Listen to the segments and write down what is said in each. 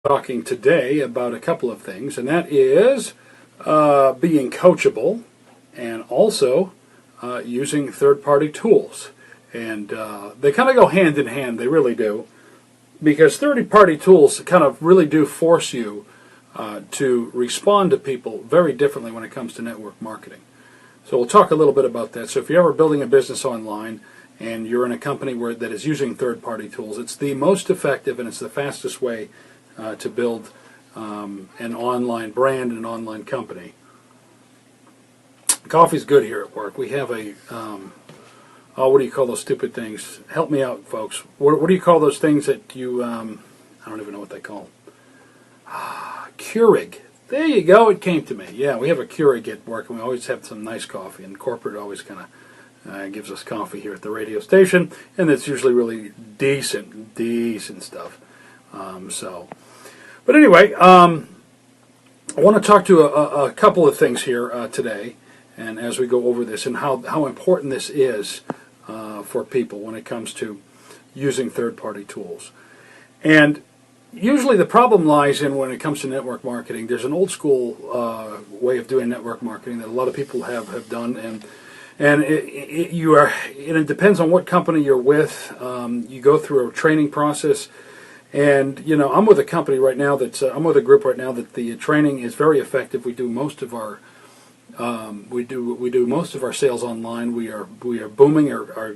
Talking today about a couple of things, and that is being coachable and also using third-party tools. And they kind of go hand in hand, they really do, because third-party tools kind of really do force you to respond to people very differently when it comes to network marketing. So we'll talk a little bit about that. So if you're ever building a business online and you're in a company that is using third-party tools, it's the most effective and it's the fastest way to build an online brand and an online company. Coffee's good here at work. We have a, what do you call those stupid things? Help me out, folks. What do you call those things that you, I don't even know what they call. Keurig. There you go, it came to me. Yeah, we have a Keurig at work, and we always have some nice coffee, and corporate always kind of gives us coffee here at the radio station, and it's usually really decent stuff. But anyway, I want to talk to a couple of things here today, and as we go over this, and how important this is for people when it comes to using third-party tools. And usually the problem lies in when it comes to network marketing. There's an old school way of doing network marketing that a lot of people have done, and it depends on what company you're with. You go through a training process. And I'm with a company right now I'm with a group right now that the training is very effective. We do most of our most of our sales online. We are booming. Our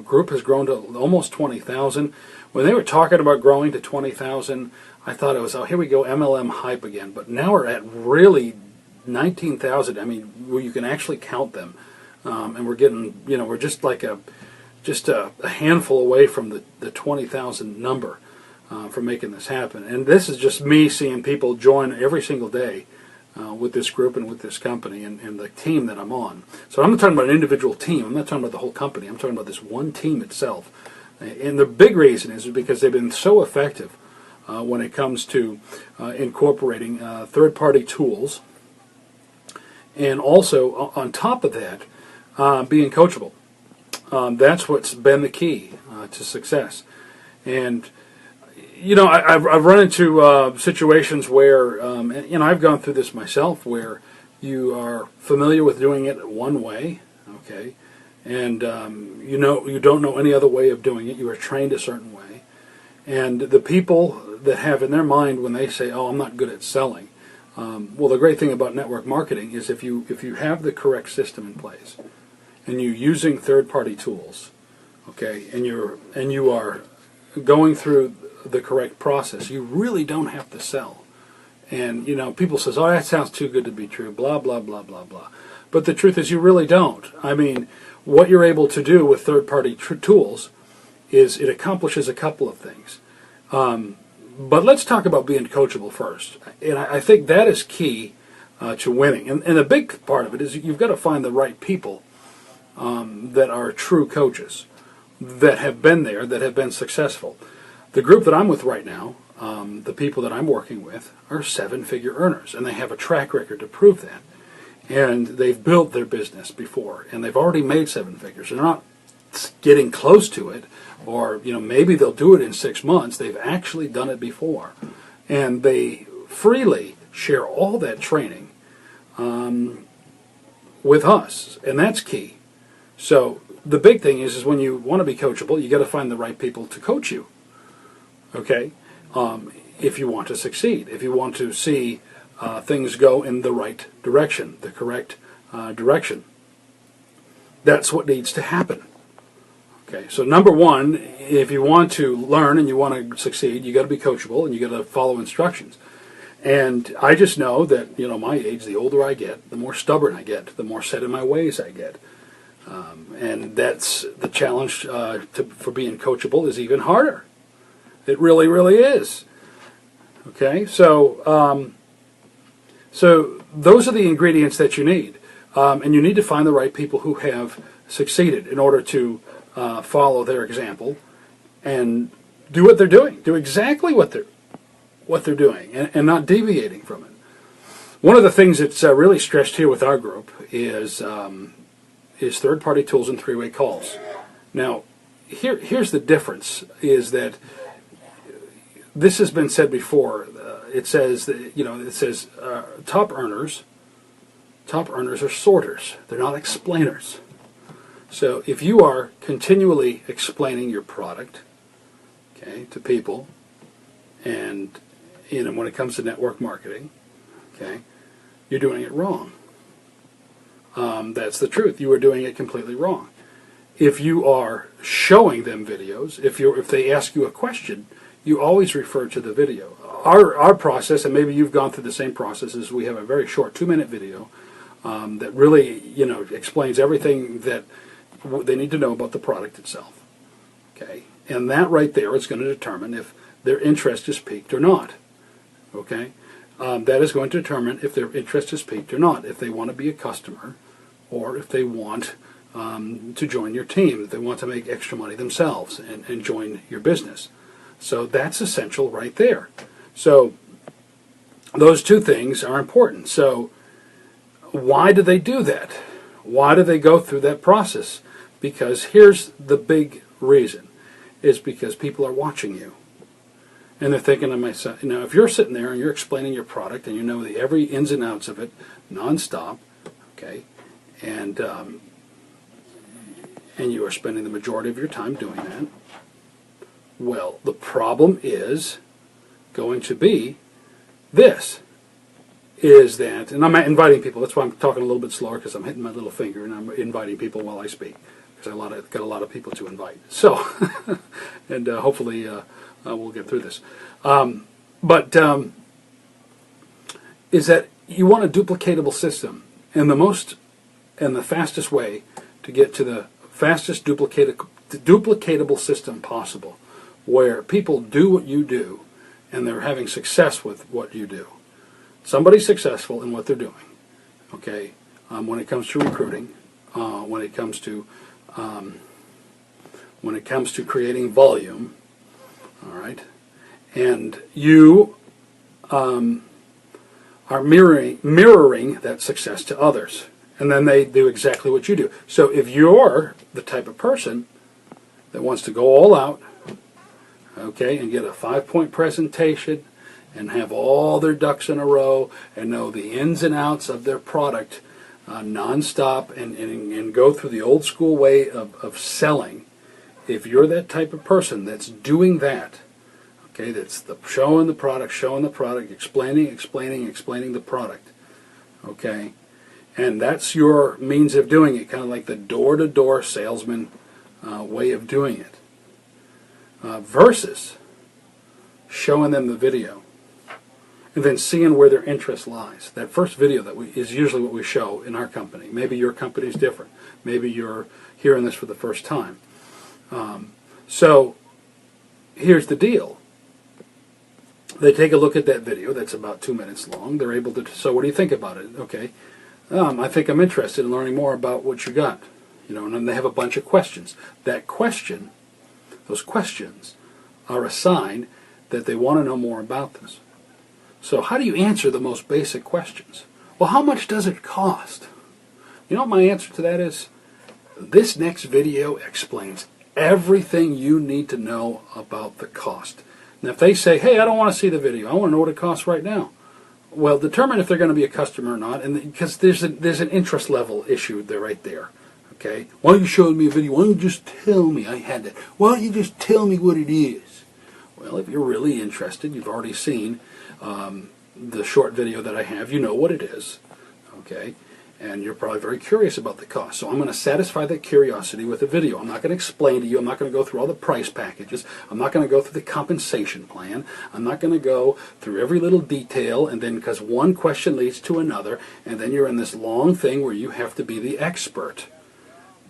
group has grown to almost 20,000. When they were talking about growing to 20,000, I thought it was, oh, here we go, MLM hype again. But now we're at really 19,000. I mean, where you can actually count them, and we're getting, we're just like a handful away from the 20,000 number. For making this happen. And this is just me seeing people join every single day with this group and with this company and the team that I'm on. So I'm not talking about an individual team. I'm not talking about the whole company. I'm talking about this one team itself. And the big reason is because they've been so effective when it comes to incorporating third-party tools, and also on top of that, being coachable. That's what's been the key to success. And I've run into situations where, I've gone through this myself, where you are familiar with doing it one way, okay, and you don't know any other way of doing it. You are trained a certain way, and the people that have in their mind when they say, "Oh, I'm not good at selling," well, the great thing about network marketing is if you have the correct system in place, and you're using third-party tools, okay, and you are going through the correct process, you really don't have to sell. And people says, "Oh, that sounds too good to be true," blah blah blah blah blah. But the truth is, you really don't. I mean, what you're able to do with third-party tools is it accomplishes a couple of things. But let's talk about being coachable first. And I think that is key to winning. And the big part of it is you've got to find the right people that are true coaches, that have been there, that have been successful. The group that I'm with right now, the people that I'm working with, are seven-figure earners, and they have a track record to prove that. And they've built their business before, and they've already made seven figures. They're not getting close to it, or maybe they'll do it in 6 months. They've actually done it before, and they freely share all that training with us, and that's key. So the big thing is when you want to be coachable, you got to find the right people to coach you. Okay, if you want to succeed, if you want to see things go in the right direction, the correct direction, that's what needs to happen. Okay, so number one, if you want to learn and you want to succeed, you got to be coachable and you got to follow instructions. And I just know that my age, the older I get, the more stubborn I get, the more set in my ways I get, and that's the challenge for being coachable is even harder. It really, really is. Okay, so those are the ingredients that you need, and you need to find the right people who have succeeded in order to follow their example and do what they're doing, do exactly what they're doing, and not deviating from it. One of the things that's really stressed here with our group is third-party tools and three-way calls. Now, here's the difference: is that this has been said before. It says that, it says top earners are sorters. They're not explainers. So if you are continually explaining your product, okay, to people, and when it comes to network marketing, okay, you're doing it wrong. That's the truth. You are doing it completely wrong. If you are showing them videos, if they ask you a question, you always refer to the video. Our process, and maybe you've gone through the same process, is we have a very short 2-minute video that really explains everything that they need to know about the product itself. Okay, and that right there is going to determine if their interest is piqued or not. Okay, that is going to determine if their interest is piqued or not, if they want to be a customer, or if they want to join your team, if they want to make extra money themselves and join your business. So that's essential right there. So those two things are important. So why do they do that? Why do they go through that process? Because here's the big reason, is because people are watching you. And they're thinking to myself, if you're sitting there and you're explaining your product and you know every ins and outs of it nonstop, okay, and you are spending the majority of your time doing that, well, the problem is going to be this, is that, and I'm inviting people, that's why I'm talking a little bit slower, because I'm hitting my little finger and I'm inviting people while I speak, because I've got a lot of people to invite. So, and hopefully we'll get through this. Is that you want a duplicatable system, and the fastest way to get to the fastest duplicatable system possible, where people do what you do and they're having success with what you do. Somebody's successful in what they're doing, okay, when it comes to recruiting, when it comes to creating volume, all right, and you are mirroring that success to others, and then they do exactly what you do. So if you're the type of person that wants to go all out, okay, and get a 5-point presentation and have all their ducks in a row and know the ins and outs of their product nonstop and go through the old school way of selling, if you're that type of person that's doing that, okay, that's showing the product, explaining the product, okay, and that's your means of doing it, kind of like the door-to-door salesman way of doing it, versus showing them the video and then seeing where their interest lies. That first video is usually what we show in our company. Maybe your company is different. Maybe you're hearing this for the first time. So here's the deal. They take a look at that video that's about 2 minutes long. They're able to, so what do you think about it? Okay, I think I'm interested in learning more about what you got. And then they have a bunch of questions. Those questions are a sign that they want to know more about this. So how do you answer the most basic questions? Well, how much does it cost? My answer to that is, this next video explains everything you need to know about the cost. Now, if they say, hey, I don't want to see the video, I want to know what it costs right now. Well, determine if they're going to be a customer or not, and because there's an interest level issue there right there. Okay? Why don't you show me a video? Why don't you just tell me I had that? Why don't you just tell me what it is? Well, if you're really interested, you've already seen the short video that I have, you know what it is. Okay? And you're probably very curious about the cost. So I'm going to satisfy that curiosity with a video. I'm not going to explain to you. I'm not going to go through all the price packages. I'm not going to go through the compensation plan. I'm not going to go through every little detail, and then because one question leads to another, and then you're in this long thing where you have to be the expert.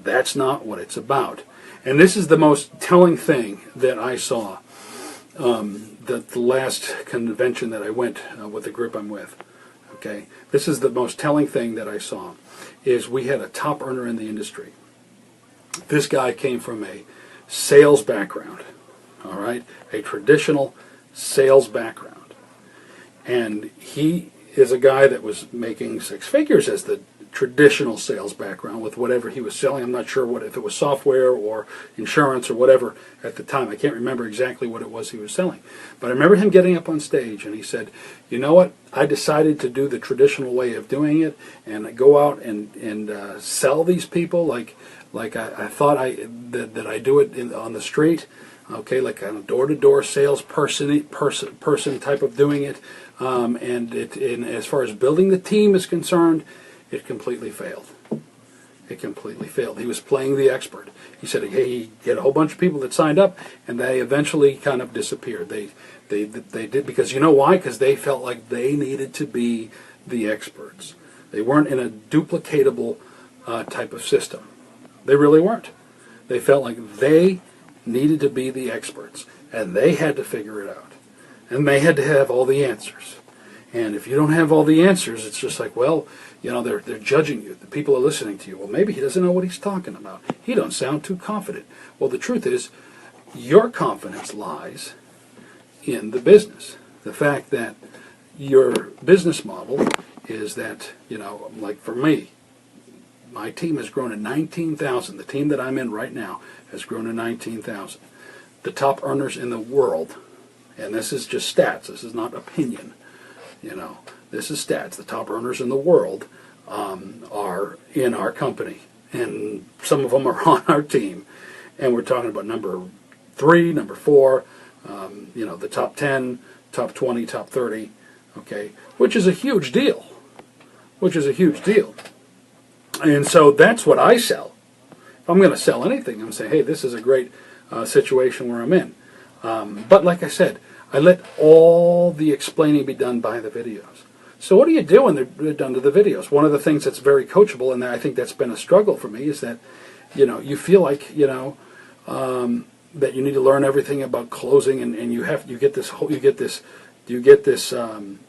That's not what it's about. And this is the most telling thing that I saw the last convention that I went with the group I'm with. Okay, this is the most telling thing that I saw, is we had a top earner in the industry. This guy came from a sales background, all right, a traditional sales background. And he is a guy that was making 6 figures as the traditional sales background with whatever he was selling. I'm not sure if it was software or insurance or whatever at the time. I can't remember exactly what it was he was selling. But I remember him getting up on stage and he said, you know what, I decided to do the traditional way of doing it and go out and sell these people like I thought that I do it on the street. Okay, like a door-to-door salesperson type of doing it, and as far as building the team is concerned, it completely failed. It completely failed. He was playing the expert. He said, hey, he had a whole bunch of people that signed up, and they eventually kind of disappeared. They did, because you know why? Because they felt like they needed to be the experts. They weren't in a duplicatable type of system. They really weren't. They felt like they needed to be the experts, and they had to figure it out, and they had to have all the answers. And if you don't have all the answers, it's just like, well, you know, they're judging you. The people are listening to you. Well, maybe he doesn't know what he's talking about. He don't sound too confident. Well, the truth is, your confidence lies in the business. The fact that your business model is that, you know, like for me, my team has grown to 19,000. The team that I'm in right now has grown to 19,000. The top earners in the world, and this is just stats, this is not opinion, you know, this is stats. The top earners in the world are in our company, and some of them are on our team. And we're talking about number 3, number 4, you know, the top 10, top 20, top 30, okay, which is a huge deal, And so that's what I sell. If I'm going to sell anything, I'm going to say, hey, this is a great situation where I'm in. But like I said, I let all the explaining be done by the videos. So what do you do when they're done to the videos? One of the things that's very coachable, and I think that's been a struggle for me, is that, you know, you feel like, you know, that you need to learn everything about closing, and you get this 9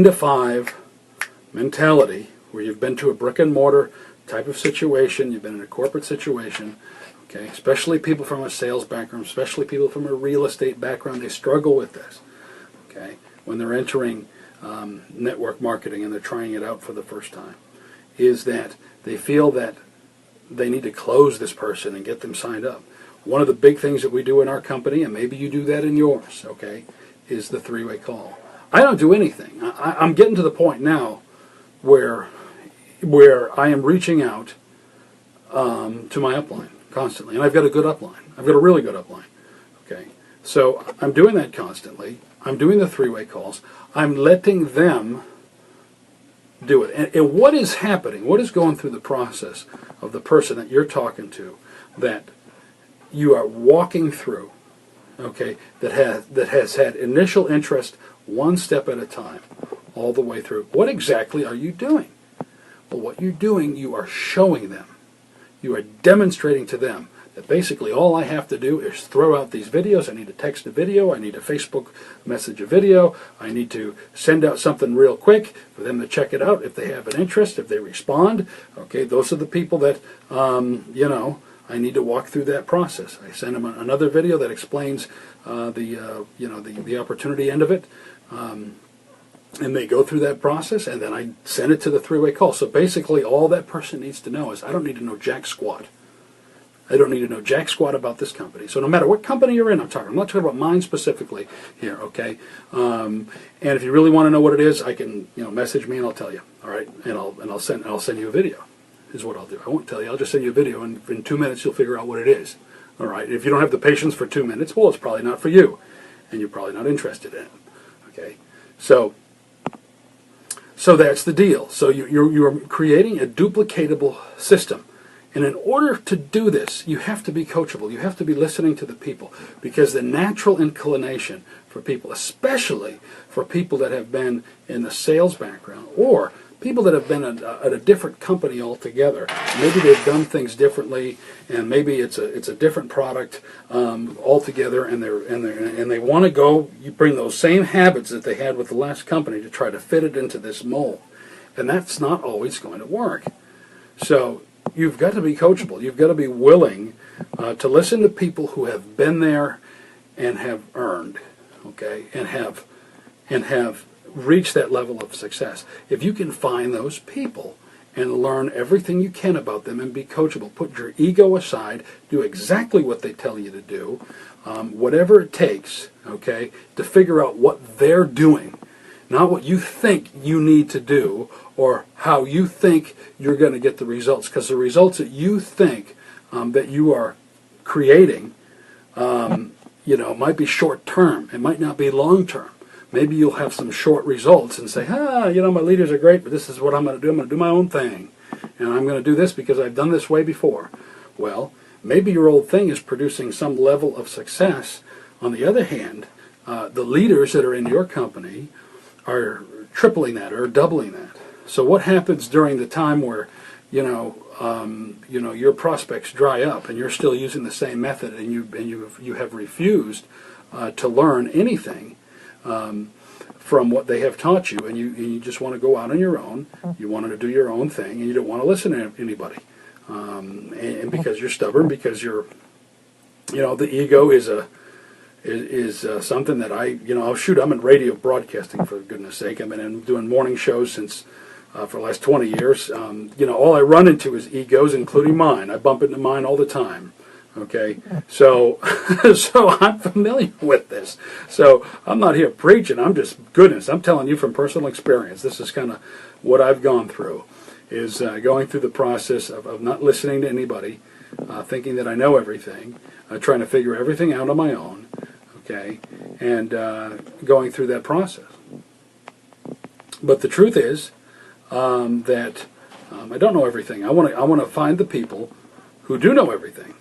to 5 mentality where you've been to a brick and mortar type of situation, you've been in a corporate situation, okay, especially people from a sales background, especially people from a real estate background, they struggle with this, okay, when they're entering network marketing and they're trying it out for the first time, is that they feel that they need to close this person and get them signed up. One of the big things that we do in our company, and maybe you do that in yours, okay, is the 3-way call. I don't do anything. I'm getting to the point now where I am reaching out to my upline constantly, and I've got a good upline. I've got a really good upline. Okay, so I'm doing that constantly. I'm doing the 3-way calls. I'm letting them do it. And what is happening? What is going through the process of the person that you're talking to, that you are walking through? Okay, that has had initial interest, one step at a time, all the way through. What exactly are you doing? Well, what you're doing, you are showing them. You are demonstrating to them that basically all I have to do is throw out these videos. I need to text a video. I need to Facebook message a video. I need to send out something real quick for them to check it out if they have an interest, if they respond. Okay, those are the people that, you know, I need to walk through that process. I send them another video that explains the opportunity end of it. And they go through that process, and then I send it to the 3-way call. So basically all that person needs to know is, I don't need to know jack squat. I don't need to know jack squat about this company. So no matter what company you're in, I'm not talking about mine specifically here, okay? And if you really want to know what it is, I can, you know, message me and I'll tell you, all right? And I'll send you a video, is what I'll do. I won't tell you. I'll just send you a video, and in 2 minutes you'll figure out what it is, all right? If you don't have the patience for 2 minutes, well, it's probably not for you, and you're probably not interested in it, okay? So that's the deal. So you're creating a duplicatable system. And in order to do this, you have to be coachable. You have to be listening to the people, because the natural inclination for people, especially for people that have been in the sales background or people that have been at a different company altogether, maybe they've done things differently, and maybe it's a different product altogether, and they want to go. You bring those same habits that they had with the last company to try to fit it into this mold, and that's not always going to work. So you've got to be coachable. You've got to be willing to listen to people who have been there and have earned, okay, and have reached that level of success. If you can find those people and learn everything you can about them and be coachable. Put your ego aside, do exactly what they tell you to do, whatever it takes, okay, to figure out what they're doing, not what you think you need to do or how you think you're going to get the results, because the results that you think that you are creating, might be short term. It might not be long term. Maybe you'll have some short results and say, my leaders are great, but this is what I'm going to do. I'm going to do my own thing. And I'm going to do this because I've done this way before. Well, maybe your old thing is producing some level of success. On the other hand, the leaders that are in your company are tripling that or doubling that. So what happens during the time where, your prospects dry up and you're still using the same method and you have refused to learn anything from what they have taught you, and you just want to go out on your own. You want to do your own thing, and you don't want to listen to anybody. And because you're stubborn, because you're, the ego is something that I'm in radio broadcasting, for goodness sake. I've been doing morning shows since for the last 20 years. All I run into is egos, including mine. I bump into mine all the time. Okay, so I'm familiar with this. So I'm not here preaching. I'm telling you from personal experience. This is kind of what I've gone through, is going through the process of not listening to anybody, thinking that I know everything, trying to figure everything out on my own. Okay, and going through that process. But the truth is that I don't know everything. I want to find the people who do know everything,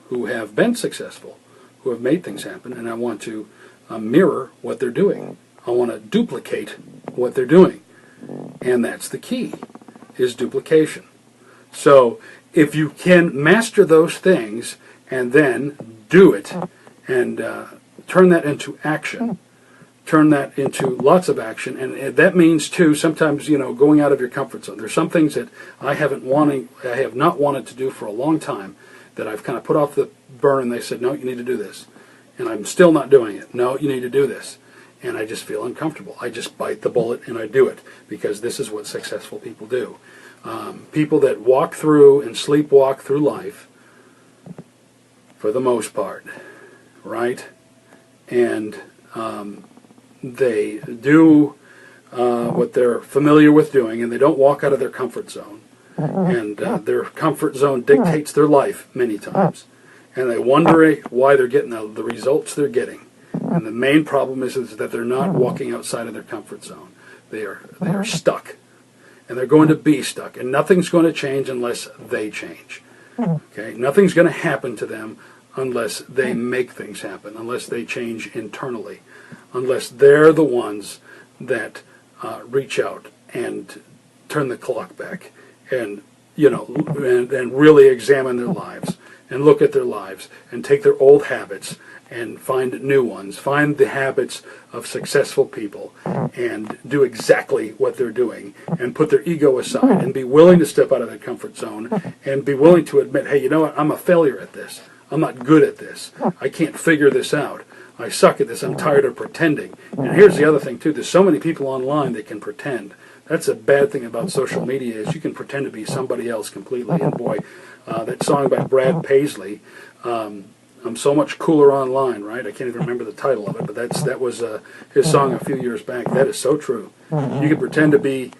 who have been successful, who have made things happen, and I want to mirror what they're doing. I want to duplicate what they're doing. And that's the key, is duplication. So if you can master those things and then do it and turn that into action, turn that into lots of action, and that means too sometimes going out of your comfort zone. There's some things that I have not wanted to do for a long time, that I've kind of put off the burn, and they said, no, you need to do this. And I'm still not doing it. No, you need to do this. And I just feel uncomfortable. I just bite the bullet and I do it, because this is what successful people do. People that walk through and sleepwalk through life, for the most part, right? And they do what they're familiar with doing, and they don't walk out of their comfort zone. And their comfort zone dictates their life many times. And they wonder why they're getting the results they're getting. And the main problem is that they're not walking outside of their comfort zone. They are stuck. And they're going to be stuck. And nothing's going to change unless they change. Okay? Nothing's going to happen to them unless they make things happen, unless they change internally, unless they're the ones that reach out and turn the clock back. And and really examine their lives and look at their lives and take their old habits and find new ones, find the habits of successful people and do exactly what they're doing, and put their ego aside and be willing to step out of their comfort zone and be willing to admit, hey, you know what, I'm a failure at this. I'm not good at this. I can't figure this out. I suck at this. I'm tired of pretending. And here's the other thing too, there's so many people online that can pretend. That's a bad thing about social media, is you can pretend to be somebody else completely. And boy, that song by Brad Paisley, I'm so much cooler online, right? I can't even remember the title of it, but that was his song a few years back. That is so true. You can pretend to be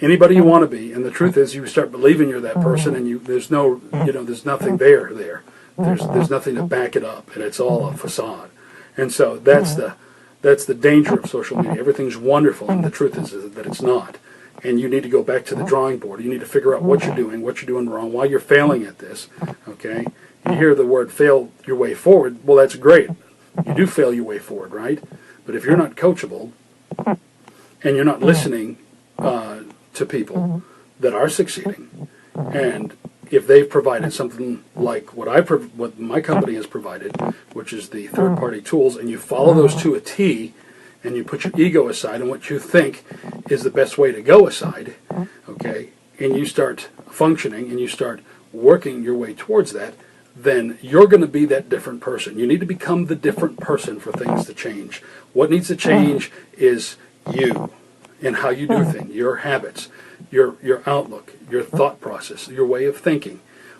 anybody you want to be, and the truth is, you start believing you're that person, and there's nothing there. There's nothing to back it up, and it's all a facade. And so that's the danger of social media. Everything's wonderful, and the truth is that it's not. And you need to go back to the drawing board. You need to figure out what you're doing wrong, why you're failing at this. Okay? You hear the word fail your way forward. Well, that's great. You do fail your way forward, right? But if you're not coachable and you're not listening to people that are succeeding, and if they've provided something like what my company has provided, which is the third-party tools, and you follow those to a T, and you put your ego aside and what you think is the best way to go aside, okay, and you start functioning and you start working your way towards that, then you're going to be that different person. You need to become the different person for things to change. What needs to change is you. in how you do things, your habits, your outlook, your thought process, your way of thinking.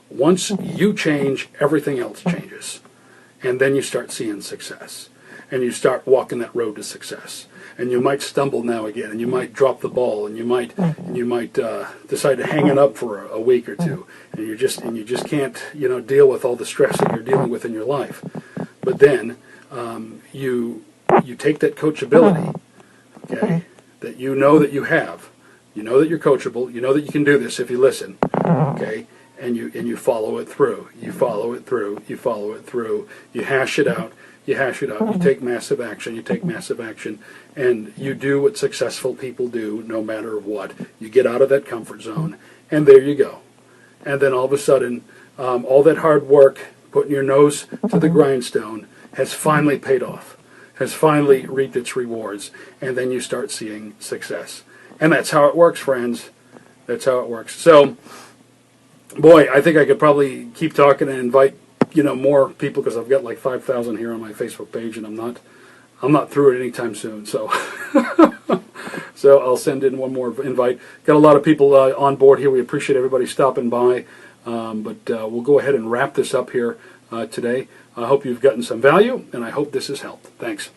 Once you change, everything else changes. And then you start seeing success. And you start walking that road to success. And you might stumble now again, and you might drop the ball, and you might decide to hang it up for a week or two, and you just can't deal with all the stress that you're dealing with in your life. But then you take that coachability, okay, that you know that you have, you know that you're coachable, you know that you can do this if you listen, okay, and you follow it through, you follow it through, you follow it through, you hash it out. You hash it out, you take massive action, and you do what successful people do no matter what. You get out of that comfort zone, and there you go. And then all of a sudden, all that hard work, putting your nose to the grindstone, has finally paid off, has finally reaped its rewards, and then you start seeing success. And that's how it works, friends. That's how it works. So, boy, I think I could probably keep talking and invite more people, because I've got like 5,000 here on my Facebook page, and I'm not through it anytime soon. So, so I'll send in one more invite. Got a lot of people on board here. We appreciate everybody stopping by, but we'll go ahead and wrap this up here today. I hope you've gotten some value, and I hope this has helped. Thanks.